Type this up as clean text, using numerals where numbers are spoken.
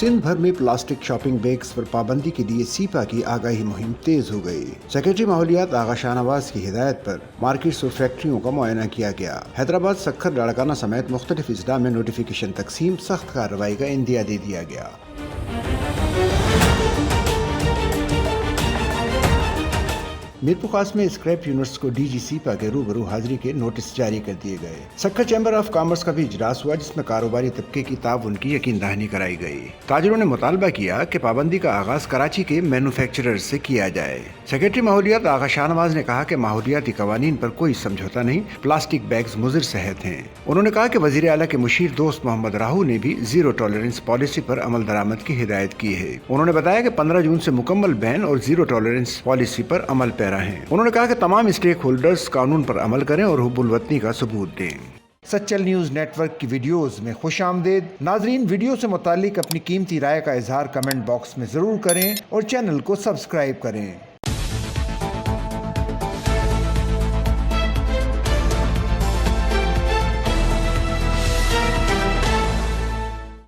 सिंध भर में plastic shopping bags पर पाबंदी के लिए सीपा की आगाही मुहिम तेज हो गई। सेक्रेटरी माहौलियात आगा शाहनवाज की हिदायत पर मार्केट्स और फैक्ट्रियों का मुआयना किया गया। हैदराबाद, सक्खर, लाड़काना समेत मुख्तलिफ अजला में नोटिफिकेशन तकसीम, सख्त कार्रवाई का इंदिया दे दिया गया। मीरपुर खास में स्क्रैप यूनिट्स को डीजी सीपा के रूबरू हाजिरी के नोटिस जारी कर दिए गए। सक्खर चैम्बर ऑफ कॉमर्स का भी इजलास हुआ, जिसमें कारोबारी तबके की ताउन की यकीन दहानी कराई गई। ताजरों ने मुतालबा किया कि पाबंदी का आगाज कराची के मैन्युफैक्चरर से किया जाए। सेक्रेटरी माहौलियात आगा शाहनवाज ने कहा कि माहौलियाती कवानीन पर कोई समझौता नहीं, प्लास्टिक बैग्स मुज़िर सेहत हैं। उन्होंने कहा कि वजीर आला के मुशीर दोस्त मोहम्मद राहू ने भी जीरो टॉलरेंस पॉलिसी पर अमल दरामद की हिदायत की है। उन्होंने बताया कि 15 जून से मुकम्मल बैन और जीरो टॉलरेंस पॉलिसी पर अमल पैरा है। उन्होंने कहा कि तमाम स्टेक होल्डर्स कानून पर अमल करें और हुब्बुल वतनी का सबूत दें। सच्चल न्यूज़ नेटवर्क की वीडियोस में खुश आमदेद। नाजरीन, वीडियो से मुतालिक अपनी कीमती राय का इजहार कमेंट बॉक्स में ज़रूर करें और चैनल को सब्सक्राइब करें।